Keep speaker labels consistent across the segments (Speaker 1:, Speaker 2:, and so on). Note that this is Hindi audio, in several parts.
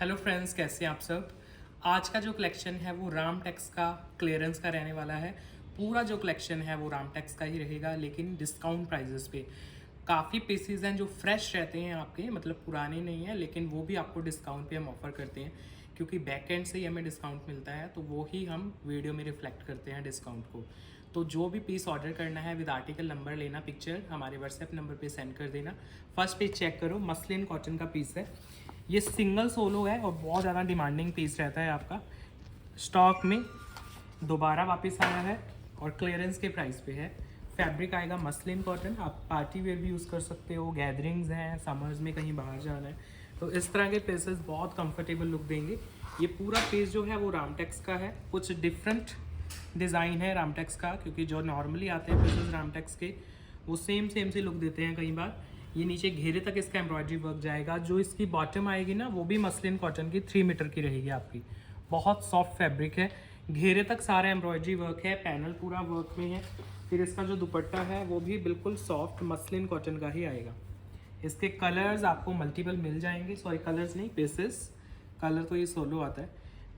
Speaker 1: हेलो फ्रेंड्स, कैसे हैं आप सब। आज का जो कलेक्शन है वो राम टेक्स का क्लियरेंस का रहने वाला है। पूरा जो कलेक्शन है वो राम टेक्स का ही रहेगा, लेकिन डिस्काउंट प्राइजेस पे। काफ़ी पीसीज हैं जो फ्रेश रहते हैं आपके, मतलब पुराने नहीं हैं, लेकिन वो भी आपको डिस्काउंट पे हम ऑफ़र करते हैं, क्योंकि बैक एंड से ही हमें डिस्काउंट मिलता है, तो वो ही हम वीडियो में रिफ्लेक्ट करते हैं डिस्काउंट को। तो जो भी पीस ऑर्डर करना है विद आर्टिकल नंबर लेना, पिक्चर हमारे व्हाट्सएप नंबर पे सेंड कर देना। फर्स्ट पेज चेक करो, मसलिन कॉटन का पीस है, ये सिंगल सोलो है और बहुत ज़्यादा डिमांडिंग पीस रहता है आपका। स्टॉक में दोबारा वापस आया है और क्लियरेंस के प्राइस पे है। फैब्रिक आएगा मसलिन कॉटन, आप पार्टी वेयर भी यूज़ कर सकते हो, गैदरिंग्स हैं, समर्स में कहीं बाहर जाना है, तो इस तरह के पीसेस बहुत कंफर्टेबल लुक देंगे। ये पूरा पीस जो है वो रामटेक्स का है, कुछ डिफरेंट डिज़ाइन है रामटेक्स का, क्योंकि जो नॉर्मली आते हैं पीसेस रामटेक्स के वो सेम से लुक देते हैं कई बार। ये नीचे घेरे तक इसका एम्ब्रॉयडरी वर्क जाएगा। जो इसकी बॉटम आएगी ना वो भी मसलिन कॉटन की 3 मीटर की रहेगी आपकी। बहुत सॉफ्ट फैब्रिक है, घेरे तक सारा एम्ब्रॉयडरी वर्क है, पैनल पूरा वर्क में है। फिर इसका जो दुपट्टा है वो भी बिल्कुल सॉफ्ट मसलिन कॉटन का ही आएगा। इसके कलर्स आपको मल्टीपल मिल जाएंगे, सॉरी कलर्स नहीं, पीसेस। कलर तो ये सोलो आता है,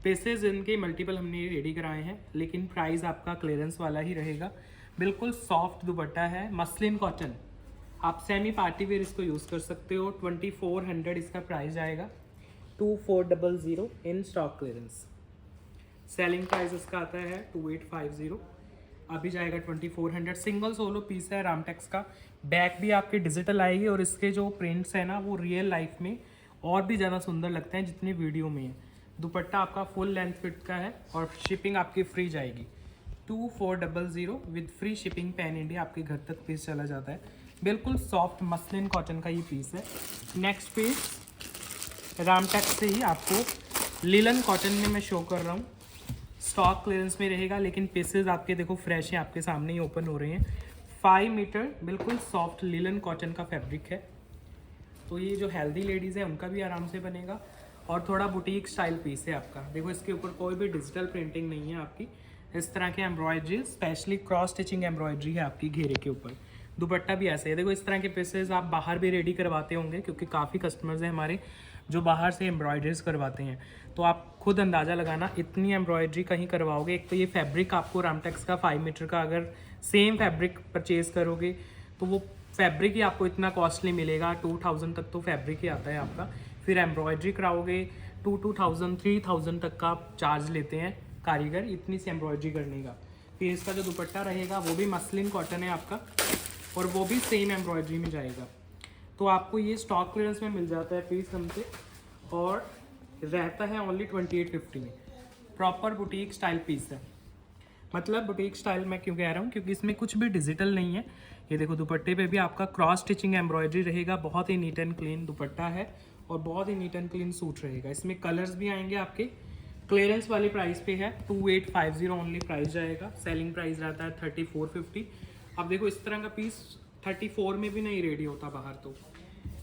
Speaker 1: पीसेस इनके मल्टीपल हमने रेडी कराए हैं, लेकिन प्राइस आपका क्लियरेंस वाला ही रहेगा। बिल्कुल सॉफ्ट दुपट्टा है, मसलिन कॉटन, आप सेमी पार्टी वेयर इसको यूज़ कर सकते हो। 2400 इसका प्राइस आएगा, 2400 इन स्टॉक क्लियरेंस। सेलिंग प्राइस इसका आता है 2850, अभी जाएगा 2400। सिंगल सोलो पीस है रामटेक्स का। बैक भी आपके डिजिटल आएगी और इसके जो प्रिंट्स है ना वो रियल लाइफ में और भी ज़्यादा सुंदर लगते हैं जितने वीडियो में है। दुपट्टा आपका फुल लेंथ फिट का है और शिपिंग आपकी फ्री जाएगी। 2400 with free shipping, pan India आपके घर तक पीस चला जाता है। बिल्कुल सॉफ्ट मसलिन कॉटन का ये पीस है। नेक्स्ट पीस रामटेक्स से ही आपको लिलन कॉटन में मैं शो कर रहा हूँ। स्टॉक क्लियरेंस में रहेगा, लेकिन पीसेस आपके देखो फ्रेश हैं, आपके सामने ही ओपन हो रहे हैं। 5 मीटर बिल्कुल सॉफ्ट लिलन कॉटन का फैब्रिक है, तो ये जो हेल्दी लेडीज़ हैं उनका भी आराम से बनेगा। और थोड़ा बुटीक स्टाइल पीस है आपका। देखो इसके ऊपर कोई भी डिजिटल प्रिंटिंग नहीं है आपकी, इस तरह के embroidery, specially cross stitching embroidery है आपकी घेरे के ऊपर। दुपट्टा भी ऐसे है। देखो इस तरह के पीसेस आप बाहर भी रेडी करवाते होंगे, क्योंकि काफ़ी कस्टमर्स हैं हमारे जो बाहर से एम्ब्रॉयडरीज करवाते हैं, तो आप खुद अंदाज़ा लगाना इतनी एम्ब्रॉयडरी कहीं करवाओगे। एक तो ये फैब्रिक आपको रामटेक्स का 5 मीटर का अगर सेम फैब्रिक परचेज करोगे तो वो फैब्रिक ही आपको इतना कॉस्टली मिलेगा। 2000 तक तो फैब्रिक ही आता है आपका। फिर एम्ब्रॉयडरी कराओगे 2000 3000 तक का चार्ज लेते हैं कारीगर इतनी सी एम्ब्रॉयडरी करने का। फिर इसका जो दुपट्टा रहेगा वो भी मसलिन कॉटन है आपका, और वो भी सेम एम्ब्रॉयडरी में जाएगा। तो आपको ये स्टॉक क्लियरेंस में मिल जाता है पीस हमसे, और रहता है ओनली 2850 में। प्रॉपर बुटीक स्टाइल पीस है। मतलब बुटीक स्टाइल मैं क्यों कह रहा हूँ, क्योंकि इसमें कुछ भी डिजिटल नहीं है। ये देखो दुपट्टे पे भी आपका क्रॉस स्टिचिंग एम्ब्रॉयडरी रहेगा। बहुत ही नीट एंड क्लीन दुपट्टा है और बहुत ही नीट एंड क्लीन सूट रहेगा। इसमें कलर्स भी आएंगे आपके। क्लियरेंस वाले प्राइस पे है, 2850 ओनली प्राइस जाएगा। सेलिंग प्राइस रहता है 3450। अब देखो इस तरह का पीस 34 में भी नहीं रेडी होता बाहर, तो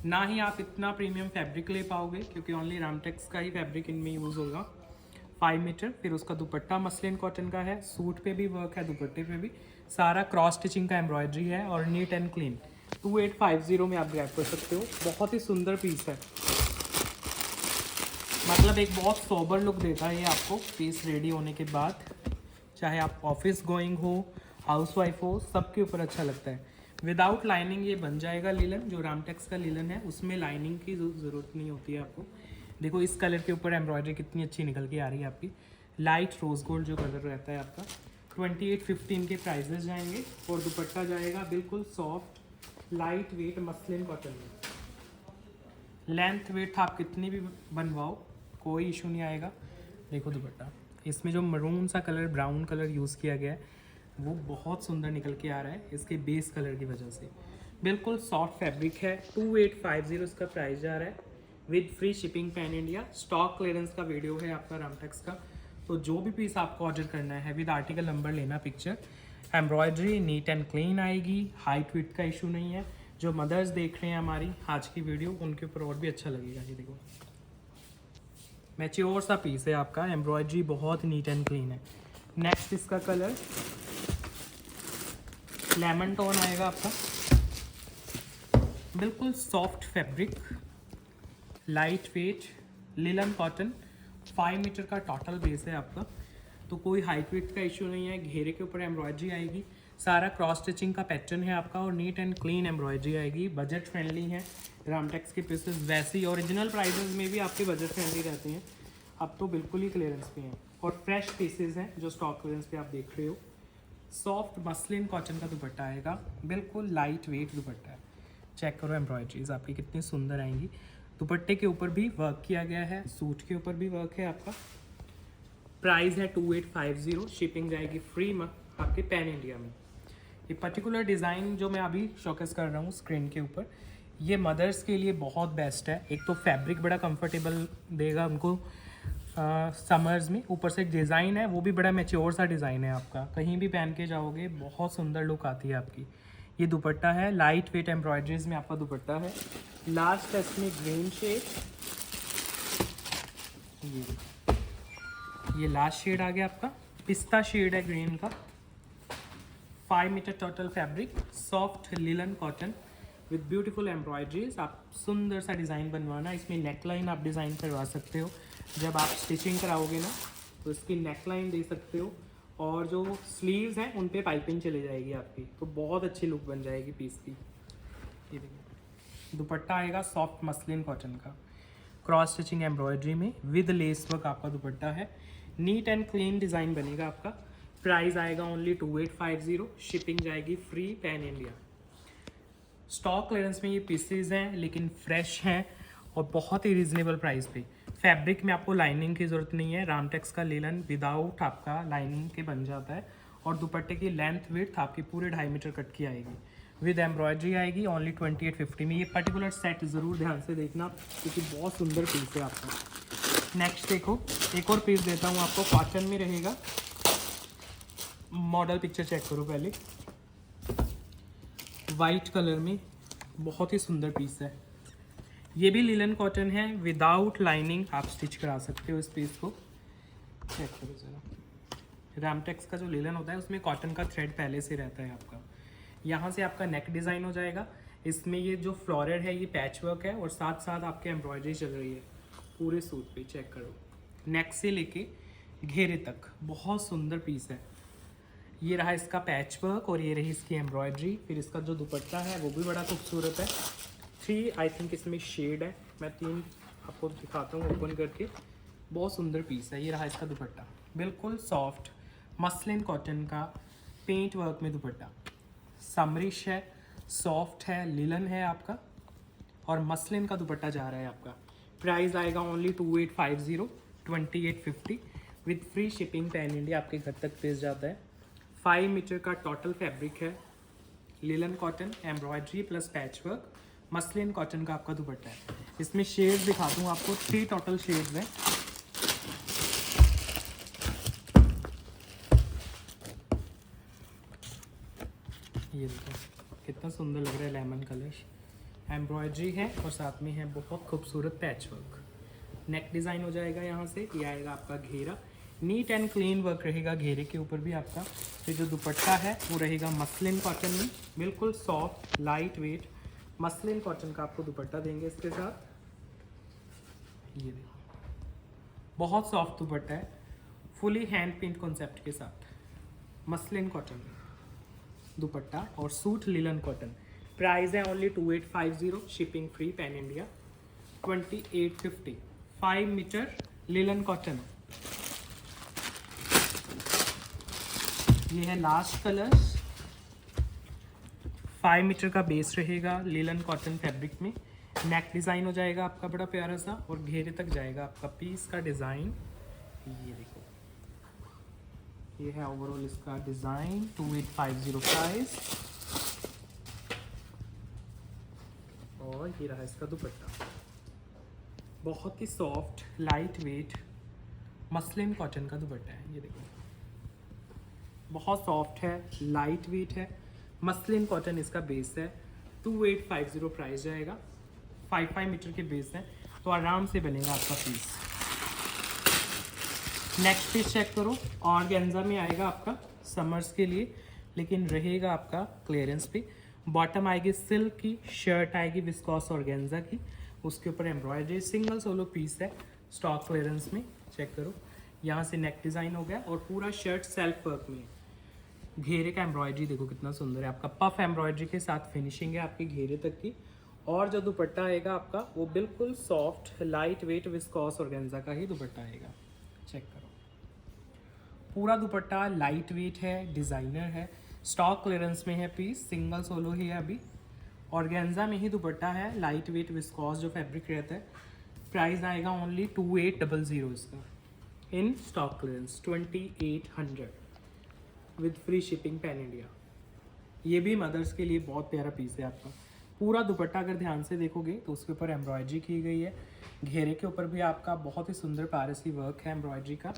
Speaker 1: ना ही आप इतना प्रीमियम फैब्रिक ले पाओगे, क्योंकि ओनली रामटेक्स का ही फैब्रिक इनमें यूज़ होगा। 5 मीटर। फिर उसका दुपट्टा मसलिन कॉटन का है, सूट पे भी वर्क है, दुपट्टे पे भी सारा क्रॉस स्टिचिंग का एम्ब्रॉयडरी है और नीट एंड क्लीन। 2850 में आप ग्रैब कर सकते हो। बहुत ही सुंदर पीस है, मतलब एक बहुत सोबर लुक देता है ये आपको पीस रेडी होने के बाद। चाहे आप ऑफिस गोइंग हो, हाउसवाइफ हो, सबके ऊपर अच्छा लगता है। विदाउट लाइनिंग ये बन जाएगा लिलन। जो रामटेक्स का लिलन है उसमें लाइनिंग की ज़रूरत नहीं होती है आपको। देखो इस कलर के ऊपर एम्ब्रॉयडरी कितनी अच्छी निकल के आ रही है आपकी। लाइट रोज गोल्ड जो कलर रहता है आपका। 2815 के प्राइजेस जाएंगे, और दुपट्टा जाएगा बिल्कुल soft light weight muslin cotton में। लेंथ वेट आप कितनी भी बनवाओ कोई इशू नहीं आएगा। देखो दुपट्टा, इसमें जो मरून सा कलर, ब्राउन कलर यूज़ किया गया है वो बहुत सुंदर निकल के आ रहा है इसके बेस कलर की वजह से। बिल्कुल सॉफ्ट फैब्रिक है। 2850 इसका प्राइस जा रहा है with free shipping, pan India. Stock clearance का वीडियो है आपका रामटेक्स का। तो जो भी पीस आपको ऑर्डर करना है विद आर्टिकल नंबर लेना, picture. Embroidery NEET and clean आएगी, हाइट विथ का इशू नहीं है। जो मदर्स देख रहे हैं हमारी आज की वीडियो, उनके ऊपर और भी अच्छा लगेगा। ये देखो मैच्योर सा पीस है आपका, एम्ब्रॉयडरी बहुत नीट एंड क्लीन है। नेक्स्ट इसका कलर लेमन टोन आएगा आपका। बिल्कुल soft fabric, light weight linen cotton, 5 metre का टोटल बेस है आपका, तो कोई हाइट विड्थ का इशू नहीं है। घेरे के ऊपर एम्ब्रॉयडरी आएगी, सारा क्रॉस स्टिचिंग का पैटर्न है आपका और नीट एंड क्लीन एम्ब्रॉयडरी आएगी। बजट फ्रेंडली है रामटेक्स के पीसेस, वैसे ही ओरिजिनल प्राइसेस में भी आपके बजट फ्रेंडली रहते हैं। अब तो बिल्कुल ही क्लियरेंस पे हैं और फ्रेश पीसेस हैं जो स्टॉक क्लियरेंस पे आप देख रहे हो। सॉफ्ट मसलिन कॉटन का दुपट्टा आएगा, बिल्कुल लाइट वेट दुपट्टा है। चेक करो एम्ब्रॉयडरीज आपकी कितनी सुंदर आएंगी। दुपट्टे के ऊपर भी वर्क किया गया है, सूट के ऊपर भी वर्क है आपका। प्राइस है 2850, शिपिंग जाएगी फ्री आपके पैन इंडिया में। ये पर्टिकुलर डिज़ाइन जो मैं अभी शोकेस कर रहा हूँ स्क्रीन के ऊपर, ये मदर्स के लिए बहुत बेस्ट है। एक तो फैब्रिक बड़ा कंफर्टेबल देगा उनको समर्स में, ऊपर से एक डिज़ाइन है वो भी बड़ा मैच्योर सा डिज़ाइन है आपका, कहीं भी पहन के जाओगे बहुत सुंदर लुक आती है आपकी। ये दुपट्टा है, लाइट वेट एम्ब्रॉयडरीज में आपका दुपट्टा है। लास्ट है इसमें ग्रीन शेड, ये लास्ट शेड आ गया आपका, पिस्ता शेड है ग्रीन का। 5 metre total fabric, soft linen cotton with beautiful embroideries. आप सुंदर सा डिज़ाइन बनवाना, इसमें नेकलाइन आप डिज़ाइन करवा सकते हो। जब आप स्टिचिंग कराओगे ना तो इसकी नेकलाइन दे सकते हो और जो स्लीव्स हैं उन पे पाइपिंग चली जाएगी आपकी, तो बहुत अच्छी लुक बन जाएगी पीस की। ये देखिए दुपट्टा आएगा सॉफ्ट मसलिन कॉटन का, क्रॉस स्टिचिंग एम्ब्रॉयडरी में विद लेस वर्क आपका दुपट्टा है। नीट एंड क्लीन डिज़ाइन बनेगा आपका। प्राइस आएगा ओनली 2850, शिपिंग जाएगी free pan India. Stock clearance में ये पीसेज हैं लेकिन फ्रेश हैं और बहुत ही रीजनेबल प्राइस पे। फैब्रिक में आपको लाइनिंग की ज़रूरत नहीं है, रामटेक्स का लिलन विदाउट आपका लाइनिंग के बन जाता है। और दुपट्टे की लेंथ विड्थ आपकी पूरे 2.5 मीटर कट की आएगी, विद एम्ब्रॉयडरी आएगी ओनली 2850 में। ये पर्टिकुलर सेट ज़रूर ध्यान से देखना क्योंकि बहुत सुंदर पीस है आपका। नेक्स्ट देखो, एक और पीस देता हूँ आपको, कॉटन में रहेगा। मॉडल पिक्चर चेक करो पहले, वाइट कलर में बहुत ही सुंदर पीस है। ये भी लिलन कॉटन है, विदाउट लाइनिंग आप स्टिच करा सकते हो इस पीस को। चेक करो ज़रा, रामटेक्स का जो लिलन होता है उसमें कॉटन का थ्रेड पहले से रहता है आपका। यहाँ से आपका नेक डिज़ाइन हो जाएगा, इसमें ये जो फ्लोरल है ये पैच वर्क है और साथ साथ आपके एम्ब्रॉयडरी चल रही है पूरे सूट पे। चेक करो, नेक से लेके घेरे तक बहुत सुंदर पीस है। ये रहा इसका पैच वर्क और ये रही इसकी एम्ब्रॉयडरी। फिर इसका जो दुपट्टा है वो भी बड़ा खूबसूरत है। 3 आई थिंक इसमें शेड है, मैं 3 आपको दिखाता हूँ ओपन करके। बहुत सुंदर पीस है। ये रहा इसका दुपट्टा, बिल्कुल सॉफ्ट मसलिन कॉटन का पेंट वर्क में दुपट्टा। समरिश है, सॉफ्ट है, लिलन है आपका और मसलिन का दुपट्टा जा रहा है आपका। प्राइस आएगा only 2850 with free shipping pan India आपके घर तक भेज जाता है। 5 मीटर का टोटल फैब्रिक है, linen cotton, embroidery plus patch work, muslin cotton का आपका दुपट्टा है। इसमें शेड्स दिखा दूँ आपको, 3 टोटल शेड्स हैं। ये देखो कितना सुंदर लग रहा है, लेमन कलर एम्ब्रॉयडरी है और साथ में है बहुत खूबसूरत पैच वर्क। नेक डिज़ाइन हो जाएगा यहाँ से, ये आएगा आपका घेरा। नीट एंड क्लीन वर्क रहेगा घेरे के ऊपर भी आपका। फिर जो दुपट्टा है वो रहेगा मसलिन कॉटन में, बिल्कुल soft light weight muslin cotton का आपको दुपट्टा देंगे इसके साथ। ये देखो बहुत सॉफ्ट दुपट्टा है, फुली हैंड पेंट कॉन्सेप्ट के साथ, मसलिन कॉटन में दुपट्टा और सूट लिलन कॉटन। प्राइस है only 2850, shipping free pan India. 2850, 5 metre linen cotton. ये है लास्ट कलर, 5 मीटर का बेस रहेगा लिलन कॉटन फैब्रिक में। नेक डिज़ाइन हो जाएगा आपका बड़ा प्यारा सा और घेरे तक जाएगा आपका पीस का डिज़ाइन। ये देखो, ये है ओवरऑल इसका डिज़ाइन। 2850 प्राइस और ये रहा इसका दुपट्टा, बहुत ही soft light weight muslin cotton का दुपट्टा है। ये देखो बहुत सॉफ्ट है, लाइट वेट है, मसलिन कॉटन इसका बेस है। 2850 प्राइस जाएगा। 5 मीटर के बेस है तो आराम से बनेगा आपका पीस। नेक्स्ट पीस चेक करो, ऑर्गेन्जा में आएगा आपका समर्स के लिए, लेकिन रहेगा आपका क्लियरेंस पे। बॉटम आएगी सिल्क की, शर्ट आएगी विस्कॉस ऑर्गेन्जा की, उसके ऊपर एम्ब्रॉयडरी, सिंगल सोलो पीस है। स्टॉक क्लियरेंस में, चेक करो। यहाँ से नेक डिज़ाइन हो गया और पूरा शर्ट सेल्फ वर्क में है। घेरे का एम्ब्रॉयडरी देखो कितना सुंदर है, आपका पफ एम्ब्रॉयडरी के साथ फिनिशिंग है आपके घेरे तक की। और जो दुपट्टा आएगा आपका वो बिल्कुल soft light wait viscous organza का ही दुपट्टा आएगा, चेक करो। पूरा दुपट्टा लाइट वेट है, डिज़ाइनर है, स्टॉक क्लियरेंस में है पीस, सिंगल सोलो ही है अभी। ऑर्गेन्जा में ही दुपट्टा है, लाइट वेट विस्कॉस जो फैब्रिक रहता है। प्राइस आएगा ओनली 2800 इसका, इन stock clearance 2800 with free shipping pan India. ये भी मदर्स के लिए बहुत प्यारा पीस है आपका। पूरा दुपट्टा अगर ध्यान से देखोगे तो उसके ऊपर एम्ब्रॉयडरी की गई है, घेरे के ऊपर भी आपका बहुत ही सुंदर पारसी वर्क है एम्ब्रॉयडरी का,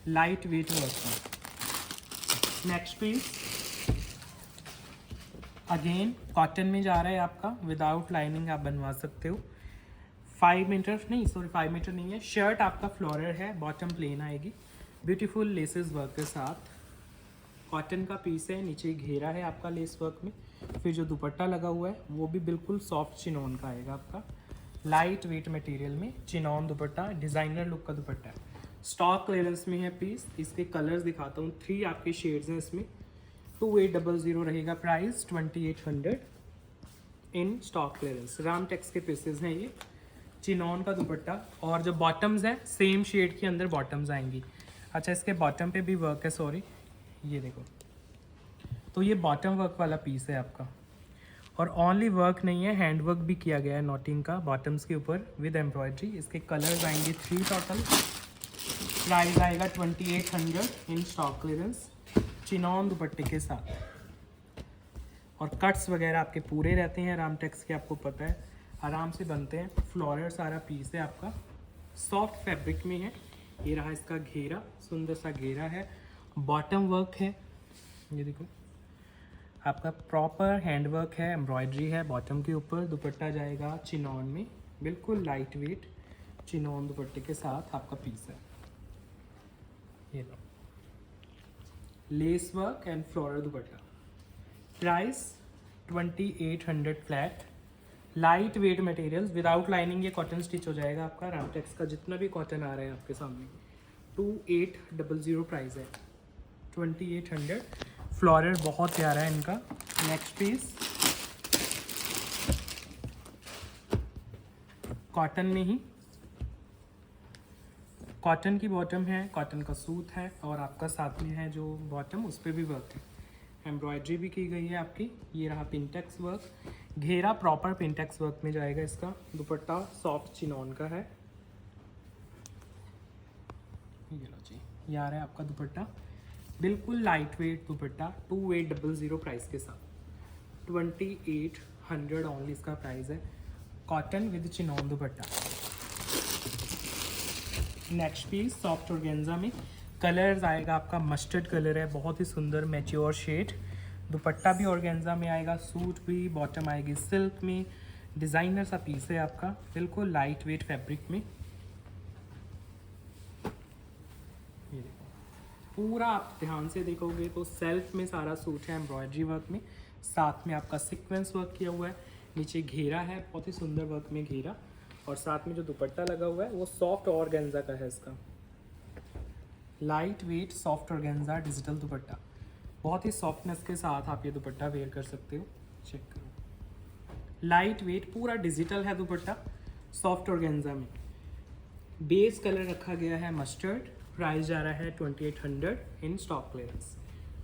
Speaker 1: लाइट वेट वर्क में। नेक्स्ट पीस अगेन कॉटन में जा रहा है आपका, विदाउट लाइनिंग आप बनवा सकते हो। 5 मीटर नहीं है, शर्ट आपका फ्लोरल है, बॉटम प्लेन आएगी, ब्यूटीफुल लेसेस वर्क के साथ। कॉटन का पीस है, नीचे घेरा है आपका लेस वर्क में। फिर जो दुपट्टा लगा हुआ है वो भी बिल्कुल सॉफ्ट चिनॉन का आएगा आपका, लाइट वेट मटेरियल में चिनॉन दुपट्टा, डिज़ाइनर लुक का दुपट्टा है। स्टॉक क्लियरेंस में है पीस। इसके कलर्स दिखाता हूँ, 3 आपके शेड्स हैं इसमें। 2800 रहेगा price, 2800 in stock clearance. Ram Tex के पीसेस हैं ये, चिनॉन का दुपट्टा। और जो बॉटम्स हैं सेम शेड के अंदर बॉटम्स आएंगी। अच्छा, इसके बॉटम पे भी वर्क है, सॉरी ये देखो, तो ये बॉटम वर्क वाला पीस है आपका। और ओनली वर्क नहीं है, हैंड वर्क भी किया गया है नॉटिंग का बॉटम्स के ऊपर विद एम्ब्रॉयडरी। इसके कलर्स आएंगे 3 टोटल। प्राइस आएगा 2800 इन स्टॉक क्लियरेंस, चिनॉन दुपट्टे के साथ। और कट्स वगैरह आपके पूरे रहते हैं राम टेक्स के, आपको पता है, आराम से बनते हैं। फ्लोरल सारा पीस है आपका, सॉफ्ट फैब्रिक में है। ये रहा इसका घेरा, सुंदर सा घेरा है, बॉटम वर्क है, ये देखो आपका प्रॉपर हैंड वर्क है, एम्ब्रॉयडरी है बॉटम के ऊपर। दुपट्टा जाएगा चिनॉन में, बिल्कुल लाइट वेट चिनॉन दुपट्टे के साथ आपका पीस है। ये लो, lace work and floral dupatta. Price 2800 flat, light weight material, without lining. ये कॉटन स्टिच हो जाएगा आपका। रामटेक्स का जितना भी कॉटन आ रहा है आपके सामने, 2800 प्राइस है, 2800। फ्लोरल बहुत प्यारा है इनका। नेक्स्ट पीस कॉटन में ही, कॉटन की बॉटम है, कॉटन का सूट है, और आपका साथ में है जो बॉटम उस पर भी वर्क है, एम्ब्रॉयडरी भी की गई है आपकी। ये रहा पिंटेक्स वर्क, घेरा प्रॉपर पिंटेक्स वर्क में जाएगा इसका। दुपट्टा सॉफ्ट चिनॉन का है। ये लो जी, ये आ रहा है आपका दुपट्टा, बिल्कुल लाइट वेट दुपट्टा, 2800 प्राइस के साथ, 2800 ओनली इसका प्राइस है। Cotton with chinon dupatta. Next piece soft organza में, कलर्स आएगा आपका मस्टर्ड कलर है, बहुत ही सुंदर मैच्योर शेड। दुपट्टा भी ऑर्गेन्जा में आएगा, सूट भी, बॉटम आएगी सिल्क में। डिज़ाइनर सा पीस है आपका, बिल्कुल लाइट वेट फैब्रिक में। ये देखो, पूरा आप ध्यान से देखोगे तो सेल्फ में सारा सूट है एम्ब्रॉयडरी वर्क में, साथ में आपका सीक्वेंस वर्क किया हुआ है, नीचे घेरा है, बहुत ही सुंदर वर्क में घेरा, और साथ में जो दुपट्टा लगा हुआ है वो सॉफ्ट ऑर्गेन्जा का है इसका, light weight soft organza digital दुपट्टा। बहुत ही सॉफ्टनेस के साथ आप ये दुपट्टा वेयर कर सकते हो, चेक करो। लाइट वेट पूरा डिजिटल है दुपट्टा, सॉफ्ट ऑर्गेन्जा में। बेस कलर रखा गया है मस्टर्ड। प्राइस जा रहा है 2800 इन स्टॉक क्लियरेंस,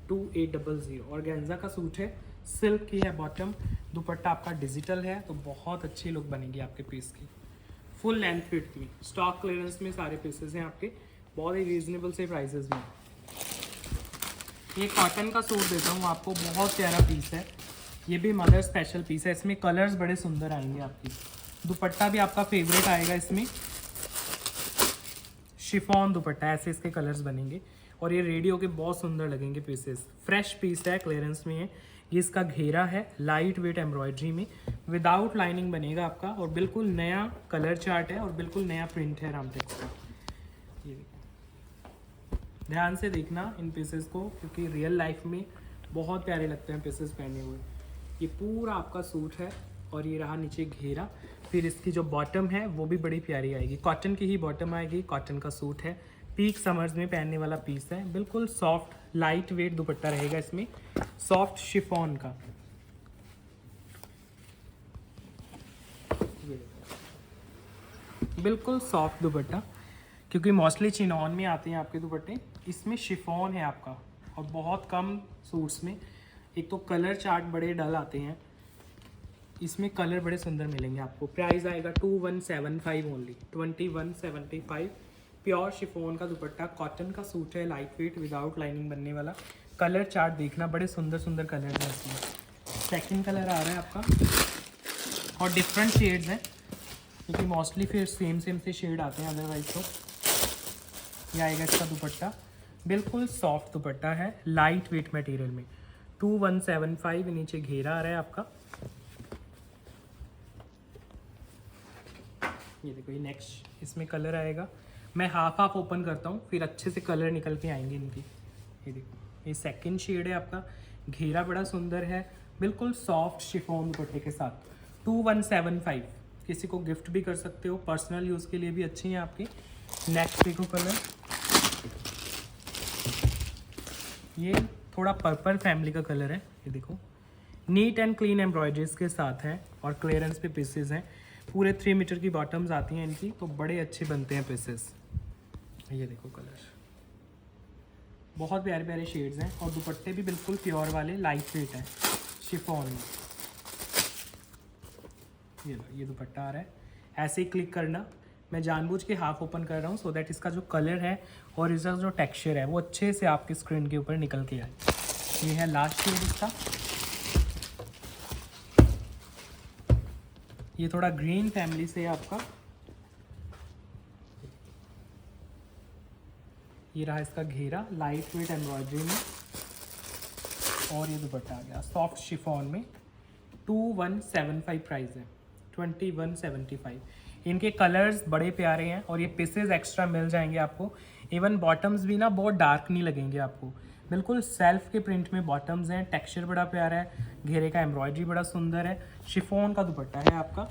Speaker 1: 2800। ऑर्गेन्जा का सूट है, सिल्क की है बॉटम, दुपट्टा आपका डिजिटल है, तो बहुत अच्छी लुक बनेगी आपके पीस की। फुल लेंथ फिट में स्टॉक क्लियरेंस में सारे पीसेस हैं आपके, बहुत ही रीजनेबल से प्राइसेस में। ये कॉटन का सूट देता हूँ आपको, बहुत प्यारा पीस है, ये भी मदर स्पेशल पीस है। इसमें कलर्स बड़े सुंदर आएंगे आपकी, दुपट्टा भी आपका फेवरेट आएगा इसमें, शिफॉन दुपट्टा, ऐसे इसके कलर्स बनेंगे, और ये रेडियो के बहुत सुंदर लगेंगे पीसेस। फ्रेश पीस है, क्लियरेंस में है। ये इसका घेरा है, लाइट वेट एम्ब्रॉयडरी में, विदाउट लाइनिंग बनेगा आपका, और बिल्कुल नया कलर चार्ट है और बिल्कुल नया प्रिंट है रामटेक्स का। ये ध्यान से देखना इन पीसेस को, क्योंकि रियल लाइफ में बहुत प्यारे लगते हैं पीसेस पहने हुए। ये पूरा आपका सूट है, और ये रहा नीचे घेरा, फिर इसकी जो बॉटम है वो भी बड़ी प्यारी आएगी, कॉटन की ही बॉटम आएगी, कॉटन का सूट है, पीक समर्स में पहनने वाला पीस है, बिल्कुल सॉफ्ट लाइट वेट दुपट्टा रहेगा इसमें, सॉफ्ट शिफॉन का। बिल्कुल सॉफ्ट दुपट्टा, क्योंकि मोस्टली चिनॉन में आते हैं आपके दुपट्टे, इसमें शिफॉन है आपका। और बहुत कम सूट्स में एक तो कलर चार्ट बड़े डल आते हैं, इसमें कलर बड़े सुंदर मिलेंगे आपको। प्राइस आएगा 2175 ओनली, 2175। प्योर शिफॉन का दुपट्टा, कॉटन का सूट है, लाइट वेट विदाउट लाइनिंग बनने वाला। कलर चार्ट देखना, बड़े सुंदर सुंदर कलर हैं इसमें। सेकंड कलर आ रहा है आपका, और डिफरेंट शेड्स हैं, क्योंकि मोस्टली फिर सेम से शेड आते हैं अदरवाइज तो। ये आएगा इसका दुपट्टा, बिल्कुल सॉफ्ट दुपट्टा है, लाइट वेट मटेरियल में, 2175। नीचे घेरा आ रहा है आपका। ये देखो, ये नेक्स्ट इसमें कलर आएगा, मैं हाफ ओपन करता हूँ, फिर अच्छे से कलर निकल के आएंगे इनकी। ये देखो, ये सेकंड शेड है आपका, घेरा बड़ा सुंदर है, बिल्कुल सॉफ्ट शिफॉन दुपट्टे के साथ, 2175। किसी को गिफ्ट भी कर सकते हो, पर्सनल यूज़ के लिए भी अच्छी हैं आपकी। नेक्स्ट देखो कलर, ये थोड़ा पर्पल फैमिली का कलर है। ये देखो, नीट एंड क्लीन एम्ब्रॉयडरीज के साथ है, और क्लियरेंस पे पीसेस हैं, पूरे 3 मीटर की बॉटम्स आती हैं इनकी, तो बड़े अच्छे बनते हैं पीसेस। ये देखो कलर, बहुत प्यारे प्यारे शेड्स हैं, और दुपट्टे भी बिल्कुल प्योर वाले लाइट वेट हैं शिफॉन में। ये दुपट्टा आ रहा है, ऐसे ही क्लिक करना, मैं जानबूझ के हाफ ओपन कर रहा हूँ सो दैट इसका जो कलर है और इसका जो टेक्सचर है वो अच्छे से आपकी स्क्रीन के ऊपर निकल के आए। ये है लास्ट शेड इसका, ये थोड़ा ग्रीन फैमिली से है आपका। ये रहा इसका घेरा, लाइट वेट एम्ब्रॉयडरी में, और ये दुपट्टा आ गया सॉफ्ट शिफॉन में, 2175 प्राइस है, 2175। इनके कलर्स बड़े प्यारे हैं, और ये पीसेस एक्स्ट्रा मिल जाएंगे आपको। इवन बॉटम्स भी ना बहुत डार्क नहीं लगेंगे आपको, बिल्कुल सेल्फ के प्रिंट में बॉटम्स हैं, टेक्सचर बड़ा प्यारा है, घेरे का एम्ब्रॉयडरी बड़ा सुंदर है, शिफॉन का दुपट्टा है आपका।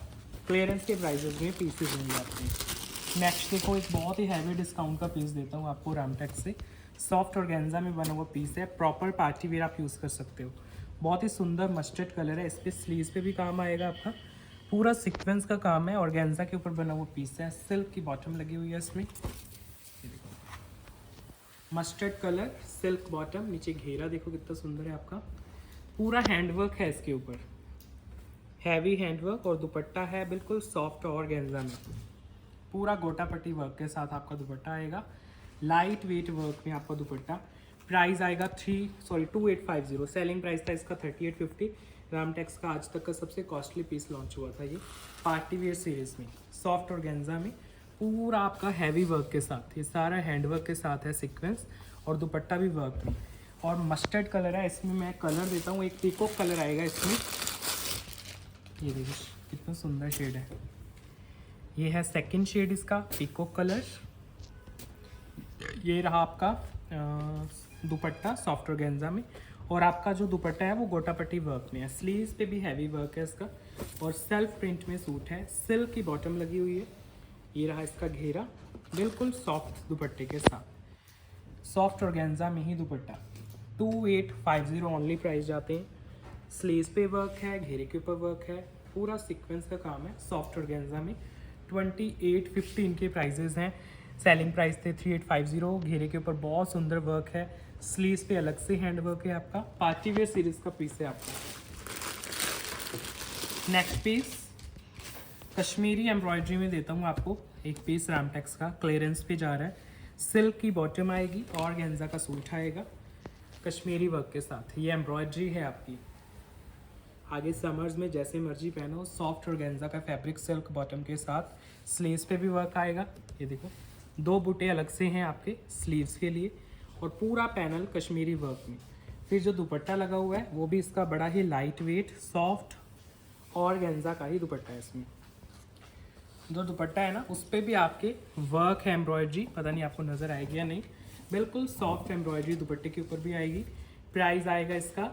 Speaker 1: क्लियरेंस के प्राइजेस में पीसेस होंगे आपके। नेक्स्ट देखो, एक बहुत ही हैवी डिस्काउंट का पीस देता हूँ आपको रामटेक्स से, सॉफ्ट ऑर्गेन्जा में बना हुआ पीस है, प्रॉपर पार्टी वेयर आप यूज़ कर सकते हो। बहुत ही सुंदर मस्टर्ड कलर है, इस पर स्लीव्स पे भी काम आएगा आपका, पूरा सीक्वेंस का काम है, ऑर्गेन्जा के ऊपर बना हुआ पीस है, सिल्क की बॉटम लगी हुई है इसमें। ये देखो, मस्टर्ड कलर, सिल्क बॉटम, नीचे घेरा देखो कितना सुंदर है आपका, पूरा हैंडवर्क है इसके ऊपर, हैवी हैंडवर्क, और दुपट्टा है बिल्कुल सॉफ्ट ऑर्गेन्जा में, पूरा गोटा पट्टी वर्क के साथ आपका दुपट्टा आएगा, लाइट वेट वर्क में आपका दुपट्टा। प्राइस आएगा 2850, सेलिंग प्राइस था इसका 3850। रामटेक्स का आज तक का सबसे कॉस्टली पीस लॉन्च हुआ था ये पार्टी वेयर सीरीज में, सॉफ्ट ऑर्गेन्जा में, पूरा आपका हैवी वर्क के साथ, ये सारा हैंड वर्क के साथ है सीक्वेंस, और दुपट्टा भी वर्क में, और मस्टर्ड कलर है इसमें। मैं कलर देता हूँ, एक पीकॉक कलर आएगा इसमें, ये देखिए कितना सुंदर शेड है, ये है सेकंड शेड इसका, पीकॉक कलर। ये रहा आपका दुपट्टा सॉफ्ट ऑर्गेन्जा में, और आपका जो दुपट्टा है वो गोटा पट्टी वर्क में है, स्लीव्स पे भी हैवी वर्क है इसका, और सेल्फ प्रिंट में सूट है, सिल्क की बॉटम लगी हुई है। ये रहा इसका घेरा, बिल्कुल सॉफ्ट दुपट्टे के साथ, सॉफ्ट ऑर्गेन्जा में ही दुपट्टा, 2850 ओनली प्राइस जाते हैं। स्लीव्स पे वर्क है, घेरे के ऊपर वर्क है, पूरा सीक्वेंस का काम है, सॉफ्ट ऑर्गेन्जा में, 2850 इनके प्राइजेज हैं। सेलिंग प्राइस थे 3850। घेरे के ऊपर बहुत सुंदर वर्क है, स्लीव्स पे अलग से हैंड वर्क है आपका, पार्टी वेयर सीरीज का पीस है आपका। नेक्स्ट पीस कश्मीरी एम्ब्रॉयडरी में देता हूँ आपको एक पीस, रामटेक्स का क्लियरेंस पे जा रहा है, सिल्क की बॉटम आएगी, और गेंजा का सूट आएगा कश्मीरी वर्क के साथ। ये एम्ब्रॉयडरी है आपकी, आगे समर्स में जैसे मर्जी पहनो, सॉफ्ट ऑर्गेन्जा का फैब्रिक, सिल्क बॉटम के साथ, स्लीव्स पे भी वर्क आएगा। ये देखो, 2 बूटे अलग से हैं आपके स्लीव्स के लिए, और पूरा पैनल कश्मीरी वर्क में। फिर जो दुपट्टा लगा हुआ है वो भी इसका बड़ा ही लाइट वेट सॉफ्ट ऑर्गेन्जा का ही दुपट्टा है इसमें। जो दुपट्टा है ना उस पर भी आपके वर्क है, एम्ब्रॉयडरी, पता नहीं आपको नज़र आएगी या नहीं, बिल्कुल सॉफ्ट एम्ब्रॉयडरी दुपट्टे के ऊपर भी आएगी। प्राइस आएगा इसका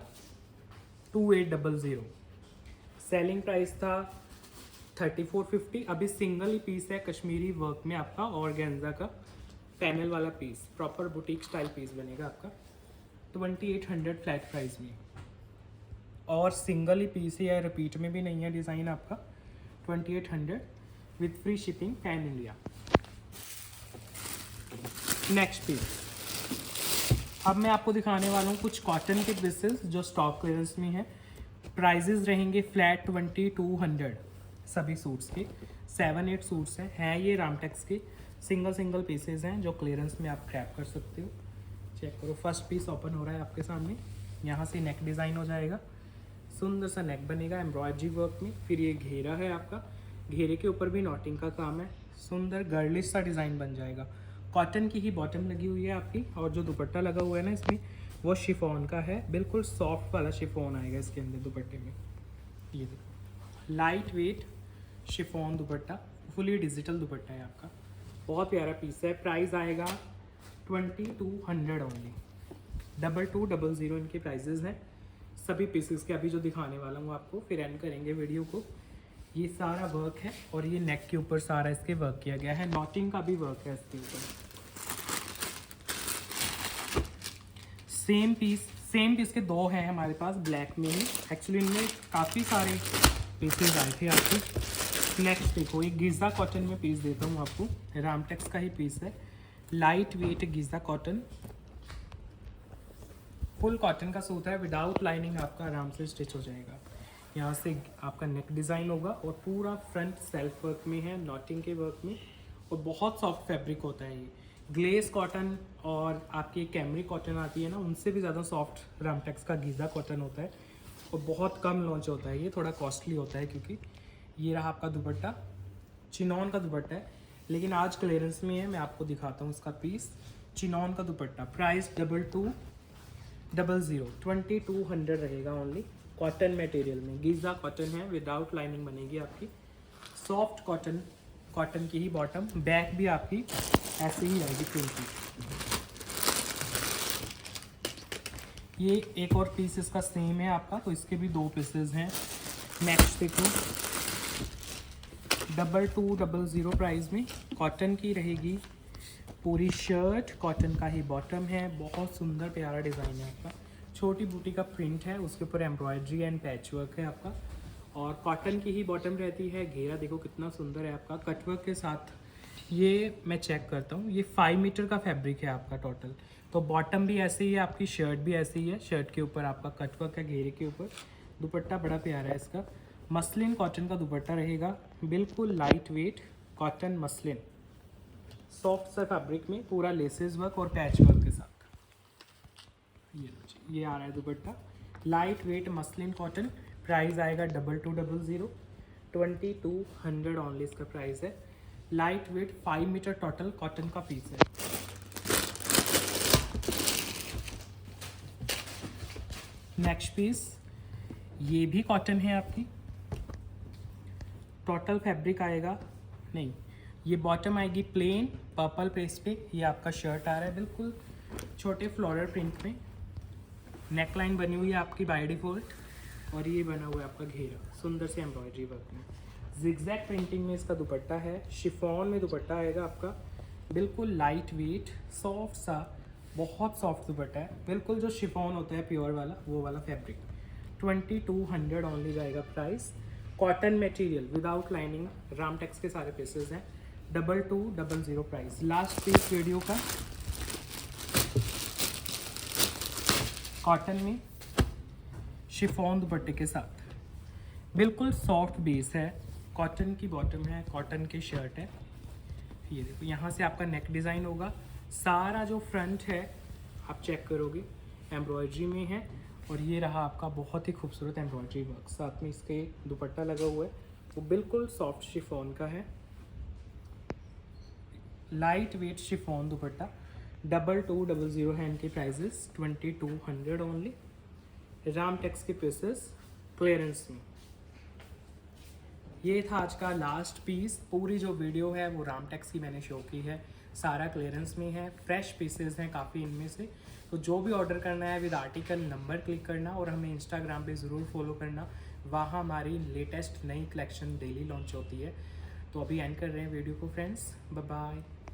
Speaker 1: 2800, सेलिंग प्राइस था 3450। अभी सिंगल ही पीस है कश्मीरी वर्क में आपका, ऑर्गेन्जा का पैनल वाला piece, proper boutique style piece बनेगा आपका 2800 फ्लैट प्राइस में। और सिंगल ही पीस ही है, रिपीट में भी नहीं है डिज़ाइन आपका, 2800 with free shipping pan India. Next piece अब मैं आपको दिखाने वाला हूँ कुछ कॉटन के पीसेस जो स्टॉक क्लियरेंस में है। प्राइजेस रहेंगे फ्लैट 2200 सभी सूट्स के, 7-8 सूट्स हैं ये रामटेक्स के सिंगल पीसेस हैं जो क्लियरेंस में आप ग्रैब कर सकते हो। चेक करो, फर्स्ट पीस ओपन हो रहा है आपके सामने, यहाँ से नेक डिज़ाइन हो जाएगा, सुंदर सा नेक बनेगा एम्ब्रॉयडरी वर्क में। फिर ये घेरा है आपका, घेरे के ऊपर भी नॉटिंग का काम है, सुंदर गर्लिश सा डिज़ाइन बन जाएगा। कॉटन की ही बॉटम लगी हुई है आपकी, और जो दुपट्टा लगा हुआ है ना इसमें वो शिफॉन का है, बिल्कुल सॉफ्ट वाला शिफॉन आएगा इसके अंदर दुपट्टे में। ये देखो लाइट वेट शिफॉन दुपट्टा, फुली डिजिटल दुपट्टा है आपका, बहुत प्यारा पीस है। प्राइस आएगा 2200 ओनली, 2200 इनके प्राइजेज हैं सभी पीसेस के। अभी जो दिखाने वाला हूँ आपको, फिर एंड करेंगे वीडियो को। ये सारा वर्क है और ये नेक के ऊपर सारा इसके वर्क किया गया है, नॉटिंग का भी वर्क है इसके ऊपर। सेम पीस के दो हैं हमारे पास ब्लैक में ही, एक्चुअली इनमें काफ़ी सारे पीसेज आए थे आपके। नेक्स्ट देखो, एक गीज़ा कॉटन में पीस देता हूँ आपको, रामटेक्स का ही पीस है, light wait Giza cotton, full cotton का सूट है, विदाउट लाइनिंग आपका आराम से स्टिच हो जाएगा। यहाँ से आपका नेक डिज़ाइन होगा और पूरा फ्रंट सेल्फ वर्क में है, नॉटिंग के वर्क में, और बहुत सॉफ्ट फैब्रिक होता है ये। ग्लेस कॉटन और आपकी कैमरिक कॉटन आती है ना, उनसे भी ज़्यादा सॉफ्ट रामटेक्स का गीज़ा कॉटन होता है, और बहुत कम लॉन्च होता है, ये थोड़ा कॉस्टली होता है क्योंकि ये रहा आपका दुपट्टा, चिनॉन का दुपट्टा है, लेकिन आज क्लियरेंस में है। मैं आपको दिखाता हूँ इसका पीस, चिनॉन का दुपट्टा, प्राइस 2200 रहेगा ओनली, कॉटन मटेरियल में, गीज़ा कॉटन है, विदाउट लाइनिंग बनेगी आपकी, सॉफ्ट कॉटन की ही बॉटम, बैक भी आपकी ऐसे ही आएगी प्रिंट की। ये एक और पीस इसका सेम है आपका, तो इसके भी 2 पीसेस हैं। नेक्स्ट देखो 2200 प्राइस में, कॉटन की रहेगी पूरी शर्ट, कॉटन का ही बॉटम है, बहुत सुंदर प्यारा डिज़ाइन है आपका, छोटी बूटी का प्रिंट है, उसके ऊपर एम्ब्रॉयडरी एंड पैच वर्क है आपका, और कॉटन की ही बॉटम रहती है। घेरा देखो कितना सुंदर है आपका, कटवर्क के साथ। ये मैं चेक करता हूँ, ये 5 मीटर का फैब्रिक है आपका टोटल, तो बॉटम भी ऐसे ही है आपकी, शर्ट भी ऐसे ही है, शर्ट के ऊपर आपका कटवर्क है घेरे के ऊपर। दुपट्टा बड़ा प्यारा है इसका, मसलिन कॉटन का दुपट्टा रहेगा, बिल्कुल light weight cotton muslin, soft सा फैब्रिक में, पूरा लेसेस वर्क और पैच वर्क के साथ। ये आ रहा है dupatta, light weight muslin cotton, price आएगा 2200, 2200 ओनली इसका प्राइस है। Light weight 5 metre total cotton का पीस है। नेक्स्ट पीस, ये भी कॉटन है आपकी, टोटल फैब्रिक आएगा नहीं, ये बॉटम आएगी प्लेन पर्पल पेस्ट पे, ये आपका शर्ट आ रहा है बिल्कुल छोटे फ्लोरल प्रिंट में, नेकलाइन बनी हुई है आपकी बाय डिफॉल्ट, और ये बना हुआ है आपका घेरा सुंदर से एम्ब्रॉयडरी वर्क में, जिगजैग प्रिंटिंग में इसका दुपट्टा है, शिफॉन में दुपट्टा आएगा आपका, बिल्कुल लाइट वेट सॉफ्ट सा, बहुत सॉफ्ट दुपट्टा है, बिल्कुल जो शिफॉन होता है प्योर वाला, वो वाला फैब्रिक। 2200 ओनली जाएगा price, cotton material without lining, Ramtex के सारे पीसेस हैं, 2200 प्राइस। लास्ट पीस वीडियो का कॉटन में शिफॉन दुपट्टे के साथ, बिल्कुल सॉफ्ट बेस है, कॉटन की बॉटम है, कॉटन की शर्ट है। ये देखो यहाँ से आपका नेक डिज़ाइन होगा, सारा जो फ्रंट है आप चेक करोगे एम्ब्रॉयडरी में है, और ये रहा आपका बहुत ही खूबसूरत एम्ब्रॉयडरी वर्क, साथ में इसके दुपट्टा लगा हुआ है, वो बिल्कुल सॉफ्ट शिफॉन का है, लाइट वेट शिफॉन दुपट्टा, 2200 है इनके प्राइजेस, 2200 ओनली, रामटेक्स के पीसेस क्लियरेंस में। ये था आज का लास्ट पीस, पूरी जो वीडियो है वो रामटेक्स की मैंने शो की है, सारा क्लियरेंस में है, फ्रेश पीसेस हैं काफ़ी इनमें से, तो जो भी ऑर्डर करना है विद आर्टिकल नंबर क्लिक करना और हमें इंस्टाग्राम पे ज़रूर फॉलो करना, वहाँ हमारी लेटेस्ट नई कलेक्शन डेली लॉन्च होती है। तो अभी एंड कर रहे हैं वीडियो को फ्रेंड्स, बाय बाय।